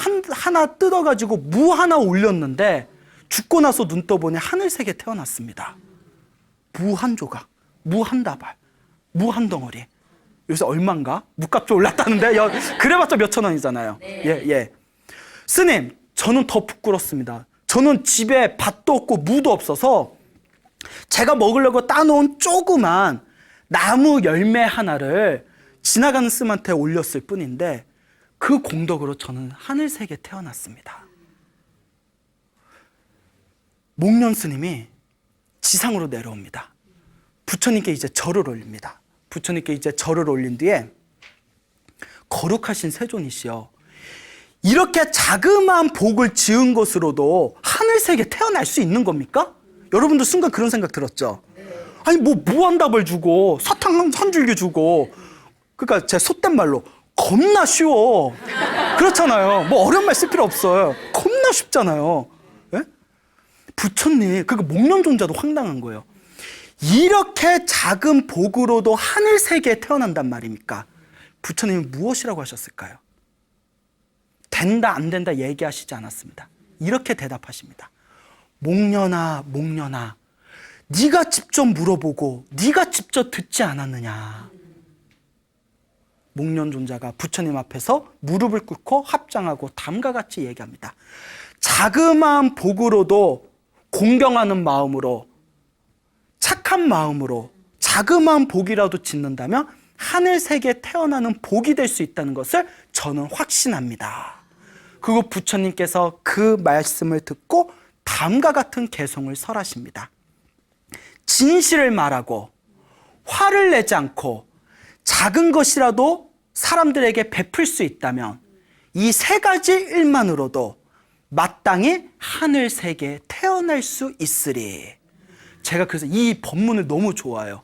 뜯어가지고 무 하나 올렸는데 죽고 나서 눈 떠보니 하늘색에 태어났습니다. 무 한 조각, 무 한 다발, 무 한 덩어리. 요새 얼마인가? 무값 좀 올랐다는데 그래봤자 몇천 원이잖아요. 예. 스님, 저는 더 부끄럽습니다. 저는 집에 밭도 없고 무도 없어서 제가 먹으려고 따놓은 조그만 나무 열매 하나를 지나가는 스님한테 올렸을 뿐인데 그 공덕으로 저는 하늘색에 태어났습니다. 목련 스님이 지상으로 내려옵니다. 부처님께 이제 절을 올립니다. 부처님께 이제 절을 올린 뒤에 거룩하신 세존이시여, 이렇게 자그마한 복을 지은 것으로도 하늘색에 태어날 수 있는 겁니까? 여러분도 순간 그런 생각 들었죠? 아니 뭐 무한답을 주고 사탕 한 줄기 주고, 그러니까 제 속된 말로 겁나 쉬워. 그렇잖아요. 뭐 어려운 말 쓸 필요 없어요. 겁나 쉽잖아요. 예? 부처님, 그러니까 목련존자도 황당한 거예요. 이렇게 작은 복으로도 하늘색에 태어난단 말입니까? 부처님은 무엇이라고 하셨을까요? 된다 안 된다 얘기하시지 않았습니다. 이렇게 대답하십니다. 목련아, 네가 직접 물어보고 네가 직접 듣지 않았느냐. 목련존자가 부처님 앞에서 무릎을 꿇고 합장하고 다음과 같이 얘기합니다. 자그마한 복으로도 공경하는 마음으로, 착한 마음으로 자그마한 복이라도 짓는다면 하늘색에 태어나는 복이 될 수 있다는 것을 저는 확신합니다. 그리고 부처님께서 그 말씀을 듣고 다음과 같은 개송을 설하십니다. 진실을 말하고 화를 내지 않고 작은 것이라도 사람들에게 베풀 수 있다면 이 세 가지 일만으로도 마땅히 하늘색에 태어날 수 있으리. 제가 그래서 이 법문을 너무 좋아해요.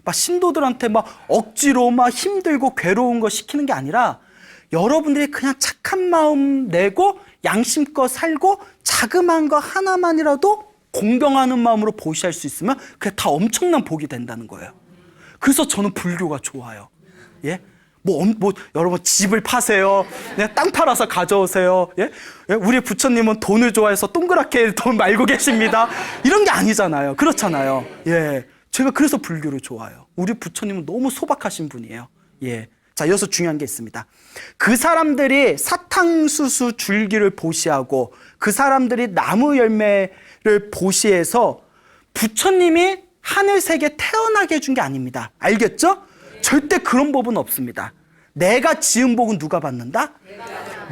막 신도들한테 막 억지로 막 힘들고 괴로운 거 시키는 게 아니라 여러분들이 그냥 착한 마음 내고 양심껏 살고 자그마한 거 하나만이라도 공경하는 마음으로 보시할 수 있으면 그게 다 엄청난 복이 된다는 거예요. 그래서 저는 불교가 좋아요. 예? 여러분 집을 파세요. 네, 땅 팔아서 가져오세요. 예? 예? 우리 부처님은 돈을 좋아해서 동그랗게 돈 말고 계십니다. 이런 게 아니잖아요. 그렇잖아요. 예. 제가 그래서 불교를 좋아해요. 우리 부처님은 너무 소박하신 분이에요. 예. 자, 여기서 중요한 게 있습니다. 그 사람들이 사탕수수 줄기를 보시하고 그 사람들이 나무 열매를 보시해서 부처님이 하늘색에 태어나게 해준 게 아닙니다. 알겠죠? 절대 그런 법은 없습니다. 내가 지은 복은 누가 받는다?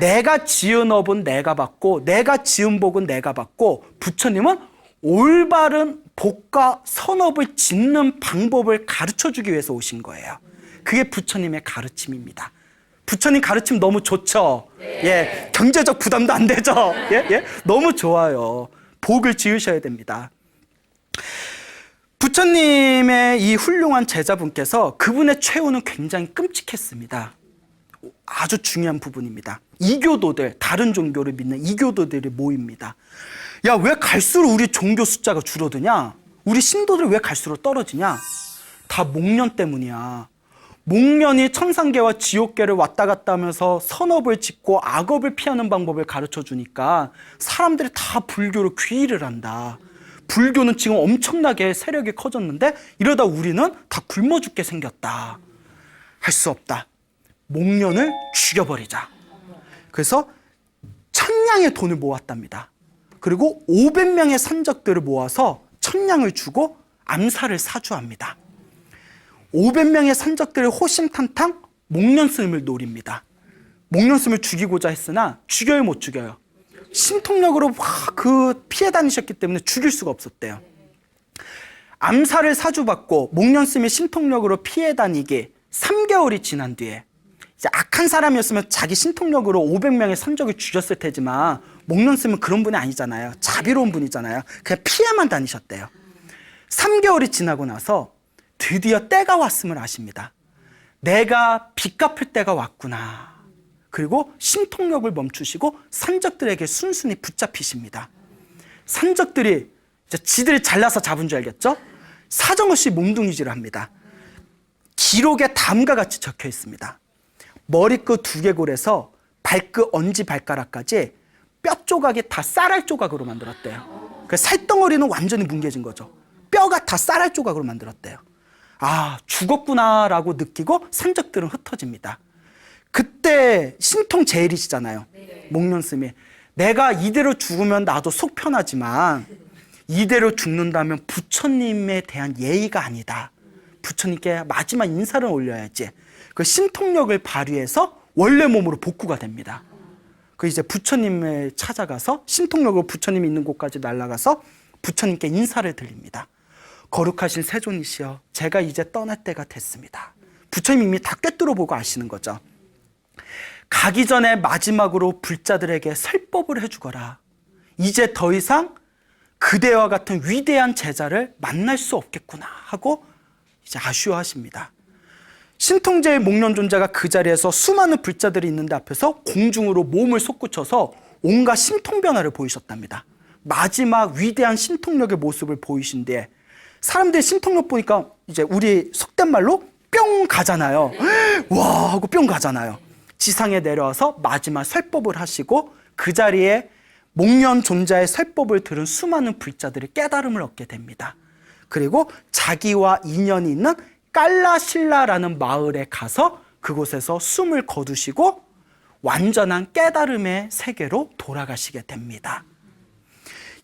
내가 지은 업은 내가 받고 내가 지은 복은 내가 받고, 부처님은 올바른 복과 선업을 짓는 방법을 가르쳐주기 위해서 오신 거예요. 그게 부처님의 가르침입니다. 부처님 가르침 너무 좋죠? 예, 경제적 부담도 안 되죠? 예? 너무 좋아요. 복을 지으셔야 됩니다. 부처님의 이 훌륭한 제자분께서 그분의 최후는 굉장히 끔찍했습니다. 아주 중요한 부분입니다. 이교도들, 다른 종교를 믿는 이교도들이 모입니다. 야, 왜 갈수록 우리 종교 숫자가 줄어드냐? 우리 신도들 왜 갈수록 떨어지냐? 다 목련 때문이야. 목련이 천상계와 지옥계를 왔다 갔다 하면서 선업을 짓고 악업을 피하는 방법을 가르쳐 주니까 사람들이 다 불교로 귀의를 한다. 불교는 지금 엄청나게 세력이 커졌는데 이러다 우리는 다 굶어 죽게 생겼다. 할 수 없다. 목련을 죽여버리자. 그래서 1000냥의 돈을 모았답니다. 그리고 500명의 산적들을 모아서 1000냥을 주고 암살을 사주합니다. 500명의 산적들을 호심탄탕 목련스님을 노립니다. 목련스님을 죽이고자 했으나 죽여요, 못 죽여요? 신통력으로 그 피해 다니셨기 때문에 죽일 수가 없었대요. 암살을 사주받고 목련스님의 신통력으로 피해 다니기 3개월이 지난 뒤에 이제 악한 사람이었으면 자기 신통력으로 500명의 산적을 죽였을 테지만 목련스님은 그런 분이 아니잖아요. 자비로운 분이잖아요. 그냥 피해만 다니셨대요. 3개월이 지나고 나서 드디어 때가 왔음을 아십니다. 내가 빚 갚을 때가 왔구나. 그리고 신통력을 멈추시고 산적들에게 순순히 붙잡히십니다. 산적들이 이제 지들이 잘나서 잡은 줄 알겠죠? 사정없이 몸뚱이질을 합니다. 기록에 다음과 같이 적혀 있습니다. 머리끝 두개골에서 발끝 엄지발가락까지 뼈 조각이 다 쌀알 조각으로 만들었대요. 그 살덩어리는 완전히 뭉개진 거죠. 뼈가 다 쌀알 조각으로 만들었대요. 아, 죽었구나라고 느끼고 산적들은 흩어집니다. 그때 신통 제일이시잖아요. 목련스님이 내가 이대로 죽으면 나도 속 편하지만 이대로 죽는다면 부처님에 대한 예의가 아니다. 부처님께 마지막 인사를 올려야지. 그 신통력을 발휘해서 원래 몸으로 복구가 됩니다. 그 이제 부처님을 찾아가서 신통력으로 부처님이 있는 곳까지 날아가서 부처님께 인사를 드립니다. 거룩하신 세존이시여, 제가 이제 떠날 때가 됐습니다. 부처님이 이미 다 꿰뚫어 보고 아시는 거죠. 가기 전에 마지막으로 불자들에게 설법을 해주거라. 이제 더 이상 그대와 같은 위대한 제자를 만날 수 없겠구나 하고 이제 아쉬워하십니다. 신통제의 목련존자가 그 자리에서 수많은 불자들이 있는데 앞에서 공중으로 몸을 솟구쳐서 온갖 신통변화를 보이셨답니다. 마지막 위대한 신통력의 모습을 보이신 뒤에 사람들이 신통력 보니까 이제 우리 속된 말로 뿅 가잖아요. 와 하고 뿅 가잖아요. 지상에 내려와서 마지막 설법을 하시고 그 자리에 목련존자의 설법을 들은 수많은 불자들이 깨달음을 얻게 됩니다. 그리고 자기와 인연이 있는 깔라실라라는 마을에 가서 그곳에서 숨을 거두시고 완전한 깨달음의 세계로 돌아가시게 됩니다.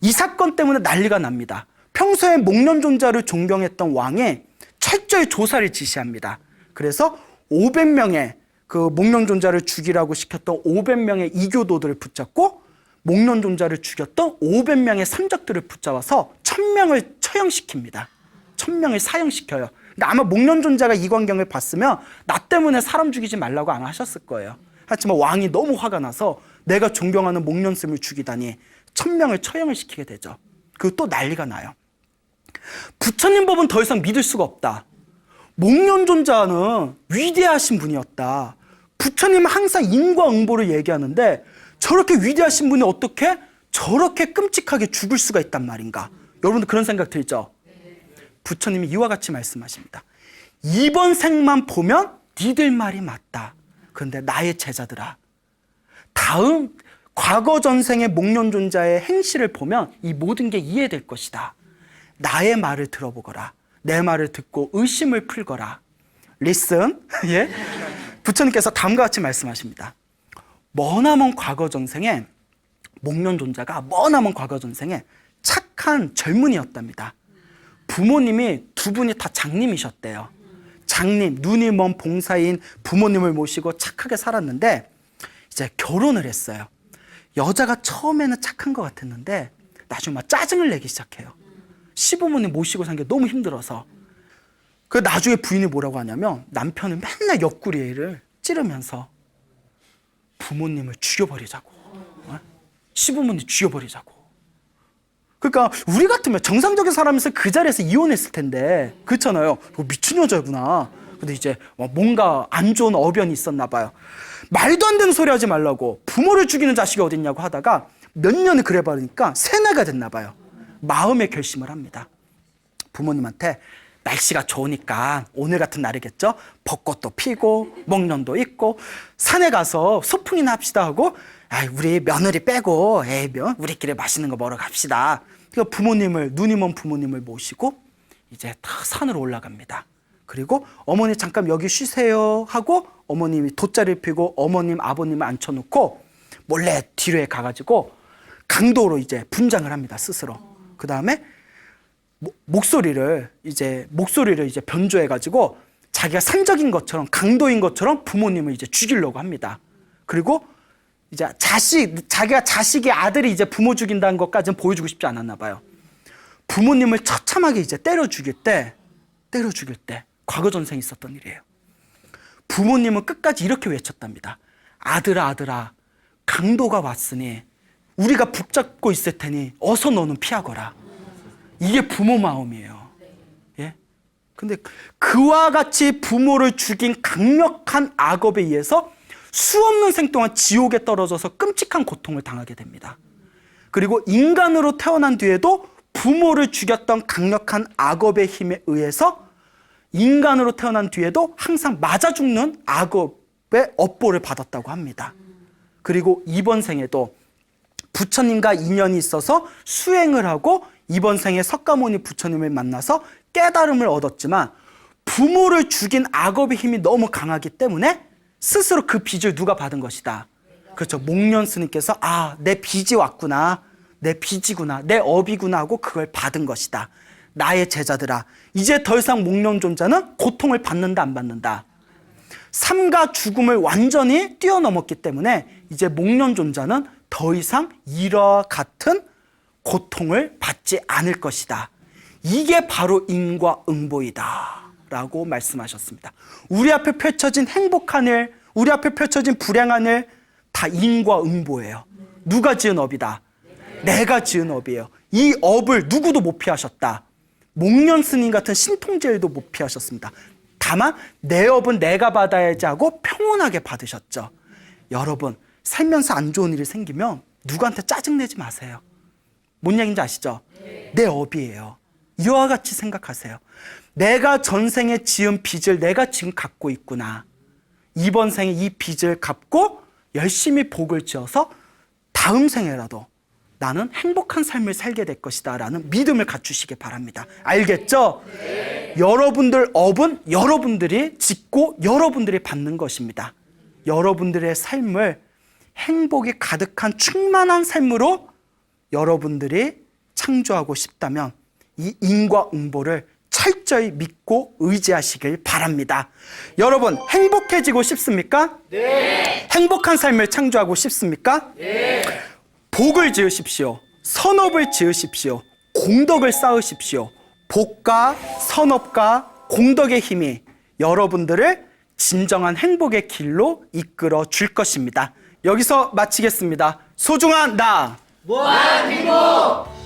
이 사건 때문에 난리가 납니다. 평소에 목련존자를 존경했던 왕이 철저히 조사를 지시합니다. 그래서 500명의 그 목련존자를 죽이라고 시켰던 500명의 이교도들을 붙잡고 목련존자를 죽였던 500명의 산적들을 붙잡아서 1000명을 처형시킵니다. 1000명을 사형시켜요. 근데 아마 목련존자가 이 광경을 봤으면 나 때문에 사람 죽이지 말라고 아마 하셨을 거예요. 하지만 왕이 너무 화가 나서 내가 존경하는 목련스님을 죽이다니 1000명을 처형을 시키게 되죠. 그리고 또 난리가 나요. 부처님 법은 더 이상 믿을 수가 없다. 목련존자는 위대하신 분이었다. 부처님은 항상 인과응보를 얘기하는데 저렇게 위대하신 분이 어떻게 저렇게 끔찍하게 죽을 수가 있단 말인가? 여러분들 그런 생각 들죠? 부처님이 이와 같이 말씀하십니다. 이번 생만 보면 니들 말이 맞다. 그런데 나의 제자들아, 다음 과거 전생의 목련존자의 행실을 보면 이 모든 게 이해될 것이다. 나의 말을 들어보거라. 내 말을 듣고 의심을 풀거라. Listen. 예? 부처님께서 다음과 같이 말씀하십니다. 머나먼 과거 전생에 목련존자가 머나먼 과거 전생에 착한 젊은이였답니다. 부모님이 두 분이 다 장님이셨대요. 장님, 눈이 먼 봉사인 부모님을 모시고 착하게 살았는데 이제 결혼을 했어요. 여자가 처음에는 착한 것 같았는데 나중에 막 짜증을 내기 시작해요. 시부모님 모시고 산 게 너무 힘들어서. 그 나중에 부인이 뭐라고 하냐면 남편은 맨날 옆구리를 찌르면서 부모님을 죽여버리자고, 시부모님 죽여버리자고. 그러니까 우리 같으면 정상적인 사람이서 그 자리에서 이혼했을 텐데, 그렇잖아요. 미친 여자구나. 근데 이제 뭔가 안 좋은 어변이 있었나 봐요. 말도 안 되는 소리 하지 말라고, 부모를 죽이는 자식이 어딨냐고 하다가 몇 년을 그래 버리니까 세뇌가 됐나 봐요. 마음의 결심을 합니다. 부모님한테 날씨가 좋으니까 오늘 같은 날이겠죠? 벚꽃도 피고 목련도 있고 산에 가서 소풍이나 합시다 하고 우리 며느리 빼고 우리끼리 맛있는 거 먹으러 갑시다. 그러니까 누님 부모님을 모시고 이제 다 산으로 올라갑니다. 그리고 어머니 잠깐 여기 쉬세요 하고 어머님이 돗자리를 펴고 어머님 아버님을 앉혀놓고 몰래 뒤로에 가가지고 강도로 이제 분장을 합니다. 스스로. 그 다음에 목소리를 이제 변조해가지고 자기가 산적인 것처럼 강도인 것처럼 부모님을 이제 죽이려고 합니다. 그리고 이제 자기가 자식이 아들이 이제 부모 죽인다는 것까지는 보여주고 싶지 않았나 봐요. 부모님을 처참하게 이제 때려 죽일 때 과거 전생에 있었던 일이에요. 부모님은 끝까지 이렇게 외쳤답니다. 아들아, 강도가 왔으니 우리가 붙잡고 있을 테니 어서 너는 피하거라. 이게 부모 마음이에요. 예? 근데 그와 같이 부모를 죽인 강력한 악업에 의해서 수없는 생 동안 지옥에 떨어져서 끔찍한 고통을 당하게 됩니다. 그리고 인간으로 태어난 뒤에도 부모를 죽였던 강력한 악업의 힘에 의해서 인간으로 태어난 뒤에도 항상 맞아 죽는 악업의 업보를 받았다고 합니다. 그리고 이번 생에도 부처님과 인연이 있어서 수행을 하고 이번 생에 석가모니 부처님을 만나서 깨달음을 얻었지만 부모를 죽인 악업의 힘이 너무 강하기 때문에 스스로 그 빚을 누가 받은 것이다. 그렇죠. 목련 스님께서 내 빚이 왔구나. 내 빚이구나. 내 업이구나 하고 그걸 받은 것이다. 나의 제자들아, 이제 더 이상 목련 존자는 고통을 받는다 안 받는다. 삶과 죽음을 완전히 뛰어넘었기 때문에 이제 목련 존자는 더 이상 이와 같은 고통을 받지 않을 것이다. 이게 바로 인과응보이다 라고 말씀하셨습니다. 우리 앞에 펼쳐진 행복한 일, 우리 앞에 펼쳐진 불행한 일 다 인과응보예요. 누가 지은 업이다? 내가 지은 업이에요. 이 업을 누구도 못 피하셨다. 목련 스님 같은 신통제일도 못 피하셨습니다. 다만 내 업은 내가 받아야지 하고 평온하게 받으셨죠. 여러분, 살면서 안 좋은 일이 생기면 누구한테 짜증내지 마세요. 뭔 얘기인지 아시죠? 내 업이에요. 이와 같이 생각하세요. 내가 전생에 지은 빚을 내가 지금 갖고 있구나. 이번 생에 이 빚을 갚고 열심히 복을 지어서 다음 생에라도 나는 행복한 삶을 살게 될 것이다 라는 믿음을 갖추시기 바랍니다. 알겠죠? 네. 여러분들 업은 여러분들이 짓고 여러분들이 받는 것입니다. 여러분들의 삶을 행복이 가득한 충만한 삶으로 여러분들이 창조하고 싶다면 이 인과응보를 철저히 믿고 의지하시길 바랍니다. 여러분, 행복해지고 싶습니까? 네. 행복한 삶을 창조하고 싶습니까? 네. 복을 지으십시오. 선업을 지으십시오. 공덕을 쌓으십시오. 복과 선업과 공덕의 힘이 여러분들을 진정한 행복의 길로 이끌어 줄 것입니다. 여기서 마치겠습니다. 소중한 나! 무한행복!